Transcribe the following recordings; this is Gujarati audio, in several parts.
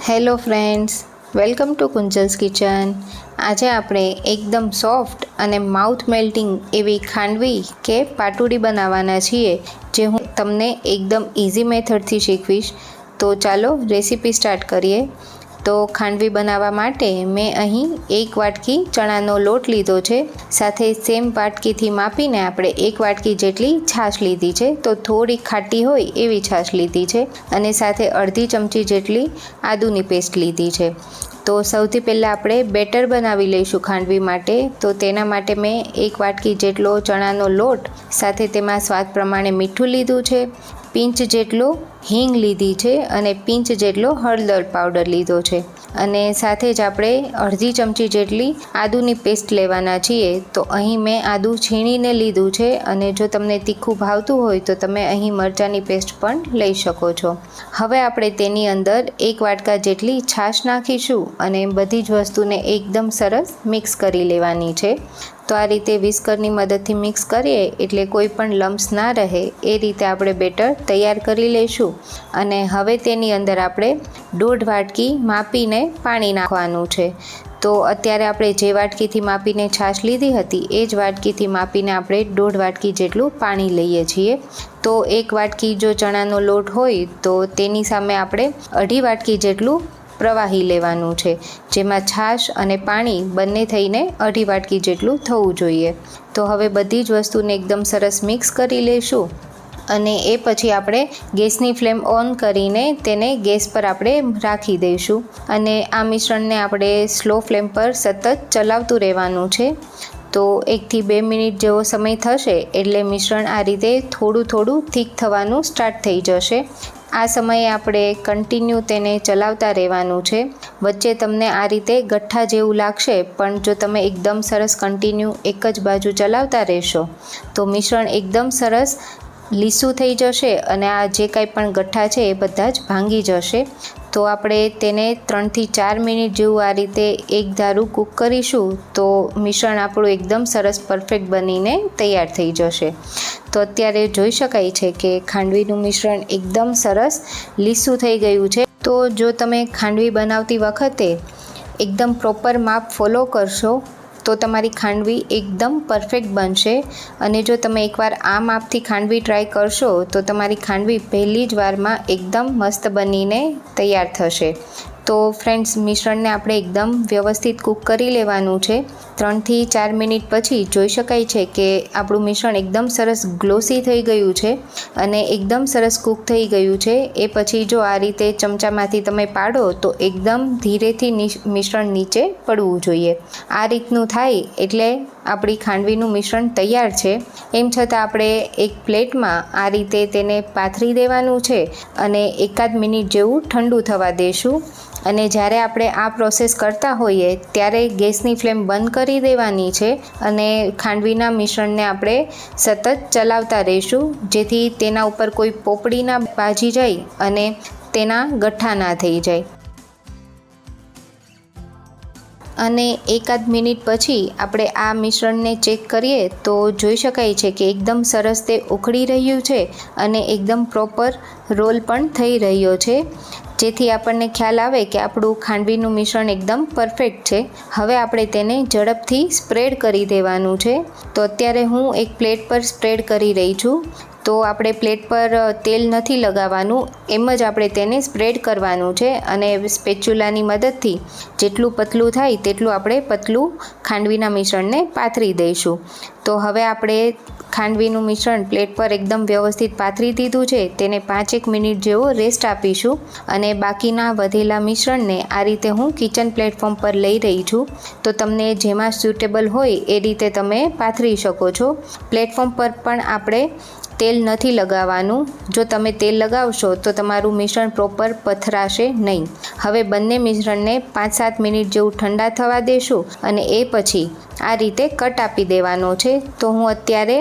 Hello friends, welcome to Kunjal's kitchen. આજે આપણે એકદમ સોફ્ટ અને માઉથ મેલ્ટિંગ એવી ખાંડવી કે પાટુડી બનાવવાના છીએ, જે હું તમને એકદમ ઇઝી મેથડથી શીખવીશ। તો ચાલો રેસીપી સ્ટાર્ટ કરીએ। તો ખાંડવી બનાવવા માટે મેં અહીં 1 વાટકી ચણાનો લોટ લીધો છે, સાથે સેમ વાટકીથી માપીને આપણે 1 વાટકી જેટલી છાશ લીધી છે। તો થોડી ખાટી હોય એવી છાશ લીધી છે અને સાથે અડધી ચમચી જેટલી આદુની પેસ્ટ લીધી છે। તો સૌથી પહેલાં આપણે બેટર બનાવી લઈશું ખાંડવી માટે। તો તેના માટે મેં 1 વાટકી જેટલો ચણાનો લોટ, સાથે તેમાં સ્વાદ પ્રમાણે મીઠું લીધું છે, પિંચ જેટલો હિંગ લીધી છે અને પિંચ જેટલો હળદર પાવડર લીધો છે, અને સાથે જ આપણે અડધી ચમચી જેટલી આદુની પેસ્ટ લેવાના છીએ। તો અહીં મેં આદુ છીણીને લીધું છે, અને જો તમને તીખું ભાવતું હોય તો તમે અહીં મરચાંની પેસ્ટ પણ લઈ શકો છો। હવે આપણે તેની અંદર 1 વાટકા જેટલી છાશ નાખીશું અને બધી જ વસ્તુને એકદમ સરસ મિક્સ કરી લેવાની છે। તો આ રીતે વિસ્કરની મદદથી મિક્સ કરીએ એટલે કોઈ પણ લમ્સ ના રહે એ રીતે આપણે બેટર તૈયાર કરી લઈશું। અને હવે તેની અંદર આપણે 1.5 વાટકી માપીને પાણી નાખવાનું છે। તો અત્યારે આપણે જે વાટકીથી માપીને છાશ લીધી હતી એ જ વાટકીથી માપીને આપણે 1.5 વાટકી જેટલું પાણી લઈએ છીએ। તો 1 વાટકી જો ચણાનો લોટ હોય તો તેની સામે આપણે 2.5 વાટકી જેટલું પ્રવાહી લેવાનું છે, જેમાં છાશ અને પાણી બંને થઈને 2.5 વાટકી જેટલું થવું જોઈએ। તો હવે બધી જ વસ્તુને એકદમ સરસ મિક્સ કરી લઈશું, અને એ પછી આપણે ગેસની ફ્લેમ ઓન કરીને તેને ગેસ પર આપણે રાખી દઈશું, અને આ મિશ્રણને આપણે સ્લો ફ્લેમ પર સતત ચલાવતું રહેવાનું છે। તો 1 થી 2 મિનિટ જેવો સમય થશે એટલે મિશ્રણ આ રીતે થોડું થીક થવાનું સ્ટાર્ટ થઈ જશે। આ સમયે આપણે કન્ટિન્યુ તેને ચલાવતા રહેવાનું છે। વચ્ચે તમને આ રીતે ગઠ્ઠા જેવું લાગશે, પણ જો તમે એકદમ સરસ કન્ટિન્યુ એક જ બાજુ ચલાવતા રહેશો તો મિશ્રણ એકદમ સરસ લીસું થઈ જશે, અને આ જે કાંઈ પણ ગઠ્ઠા છે એ બધા જ ભાંગી જશે। તો આપણે તેને 3 થી 4 મિનિટ જેવું આ રીતે એક ધારું કૂક કરીશું, તો મિશ્રણ આપણું એકદમ સરસ પરફેક્ટ બનીને તૈયાર થઈ જશે। તો અત્યારે જોઈ શકાય છે કે ખાંડવીનું મિશ્રણ એકદમ સરસ લીસું થઈ ગયું છે। તો જો તમે ખાંડવી બનાવતી વખતે એકદમ પ્રોપર માપ ફોલો કરશો તો તમારી ખાંડવી એકદમ પરફેક્ટ બનશે, અને જો તમે એકવાર આ માપથી ખાંડવી ટ્રાય કરશો તો તમારી ખાંડવી પહેલી જ વારમાં એકદમ મસ્ત બનીને તૈયાર થશે। તો ફ્રેન્ડ્સ, મિશ્રણને આપણે એકદમ વ્યવસ્થિત કૂક કરી લેવાનું છે। 3 થી 4 મિનિટ પછી જોઈ શકાય છે કે આપણું મિશ્રણ એકદમ સરસ ગ્લોસી થઈ ગયું છે અને એકદમ સરસ કૂક થઈ ગયું છે। એ પછી જો આ રીતે ચમચામાંથી તમે પાડો તો એકદમ ધીરેથી મિશ્રણ નીચે પડવું જોઈએ। આ રીતનું થાય એટલે આપણી ખાંડવીનું મિશ્રણ તૈયાર છે। એમ છતાં આપણે એક પ્લેટમાં આ રીતે તેને પાથરી દેવાનું છે અને 1 મિનિટ જેવું ઠંડુ થવા દેશું। અને જ્યારે આપણે આ પ્રોસેસ કરતા હોઈએ ત્યારે ગેસની ફ્લેમ બંધ કરી દેવાની છે, અને ખાંડવીના મિશ્રણને આપણે સતત ચલાવતા રહીશું, જેથી તેના ઉપર કોઈ પોપડી ના બાજી જાય અને તેના ગઠ્ઠા ના થઈ જાય। અને 1 મિનિટ પછી આપણે આ મિશ્રણને ચેક કરીએ તો જોઈ શકાય છે કે એકદમ સરસ તે ઉકળી રહ્યું છે અને એકદમ પ્રોપર રોલ પણ થઈ રહ્યો છે, જેથી આપણને ખ્યાલ આવે કે આપણું ખાંડવીનું મિશ્રણ એકદમ પરફેક્ટ છે। હવે આપણે તેને ઝડપથી સ્પ્રેડ કરી દેવાનું છે। તો અત્યારે હું એક પ્લેટ પર સ્પ્રેડ કરી રહી છું। તો આપણે પ્લેટ પર તેલ નથી લગાવવાનું, એમ જ આપણે તેને સ્પ્રેડ કરવાનું છે, અને સ્પેચ્યુલાની મદદથી જેટલું પતલું થાય તેટલું આપણે પતલું ખાંડવીના મિશ્રણને પાથરી દઈશું। તો હવે આપણે ખાંડવીનું મિશ્રણ પ્લેટ પર એકદમ વ્યવસ્થિત પાથરી દીધું છે, તેને 5-1 મિનિટ જેવો રેસ્ટ આપીશું, અને બાકીના વધેલા મિશ્રણને આ રીતે હું કિચન પ્લેટફોર્મ પર લઈ રહી છું। તો તમને જેમાં સ્યુટેબલ હોય એ રીતે તમે પાથરી શકો છો। પ્લેટફોર્મ પર પણ આપણે તેલ નથી લગાવવાનું, જો તમે તેલ લગાવશો તો તમારું મિશ્રણ પ્રોપર પથરાશે નહીં। હવે બંને મિશ્રણને 5-7 મિનિટ જેવું ઠંડા થવા દેશું, અને એ પછી આ રીતે કટ આપી દેવાનો છે। તો હું અત્યારે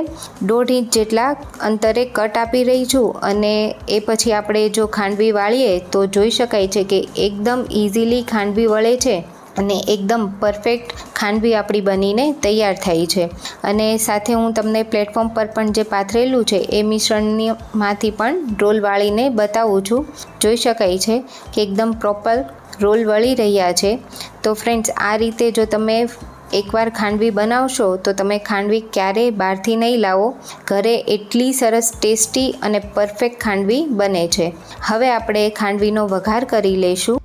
1.5 ઇંચ જેટલા અંતરે કટ આપી રહી છું, અને એ પછી આપણે જો ખાંડવી વાળીએ તો જોઈ શકાય છે કે એકદમ ઇઝીલી ખાંડવી વળે છે, અને એકદમ પરફેક્ટ ખાંડવી આપણી બનીને તૈયાર થઈ છે। અને સાથે હું તમને પ્લેટફોર્મ પર પણ જે પાથરેલું છે એ મિશ્રણમાંથી પણ રોલ વાળીને બતાવું છું। જોઈ શકાય છે કે એકદમ પ્રોપર રોલ વળી રહ્યા છે. તો ફ્રેન્ડ્સ, આ રીતે જો તમે એકવાર ખાંડવી બનાવશો તો તમે ખાંડવી ક્યારેય બહારથી નહીં લાવો. ઘરે એટલી સરસ ટેસ્ટી અને પરફેક્ટ ખાંડવી બને છે. હવે આપણે ખાંડવીનો વઘાર કરી લઈશું.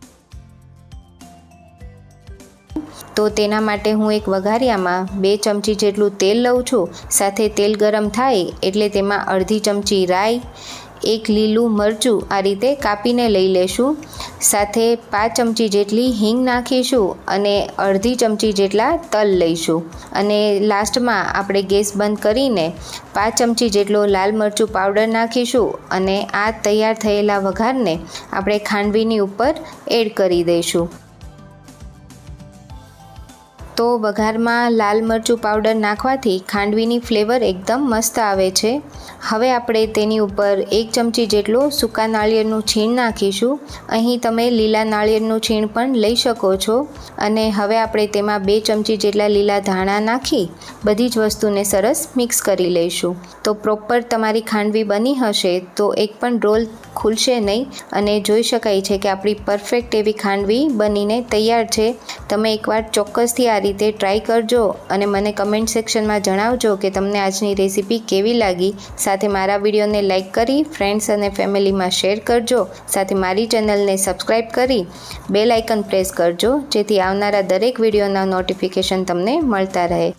તો તેના માટે હું એક વઘારિયામાં 2 ચમચી જેટલું તેલ લઉં છું. સાથે તેલ ગરમ થાય એટલે તેમાં અડધી ચમચી રાઈ, 1 લીલું મરચું આ રીતે કાપીને લઈ લેશું. સાથે 5 ચમચી જેટલી હિંગ નાખીશું અને અડધી ચમચી જેટલા તલ લઈશું. અને લાસ્ટમાં આપણે ગેસ બંધ કરીને 5 ચમચી જેટલો લાલ મરચું પાવડર નાખીશું અને આ તૈયાર થયેલા વઘારને આપણે ખાંડવીની ઉપર એડ કરી દઈશું. તો વઘારમાં લાલ મરચું પાવડર નાખવાથી ખાંડવીની ફ્લેવર એકદમ મસ્ત આવે છે. હવે આપણે તેની ઉપર 1 ચમચી જેટલું સૂકા નાળિયેરનું છીણ નાખીશું. અહીં તમે લીલા નાળિયેરનું છીણ પણ લઈ શકો છો. અને હવે આપણે તેમાં 2 ચમચી જેટલા લીલા ધાણા નાખી બધી જ વસ્તુને સરસ મિક્સ કરી લઈશું. તો પ્રોપર તમારી ખાંડવી બની હશે તો એક પણ રોલ ખુલશે નહીં અને જોઈ શકાય છે કે આપણી પરફેક્ટ એવી ખાંડવી બનીને તૈયાર છે. તમે એકવાર ચોક્કસથી આ રીતે ટ્રાય કરજો અને મને કમેન્ટ સેક્શનમાં જણાવજો કે તમને આજની રેસીપી કેવી લાગી. સાથે મારા વિડીયોને લાઇક કરી ફ્રેન્ડ્સ અને ફેમિલીમાં શેર કરજો. સાથે મારી ચેનલને સબસ્ક્રાઈબ કરી બેલ આઇકન પ્રેસ કરજો જેથી આવનારા દરેક વિડીયોના નોટિફિકેશન તમને મળતા રહે.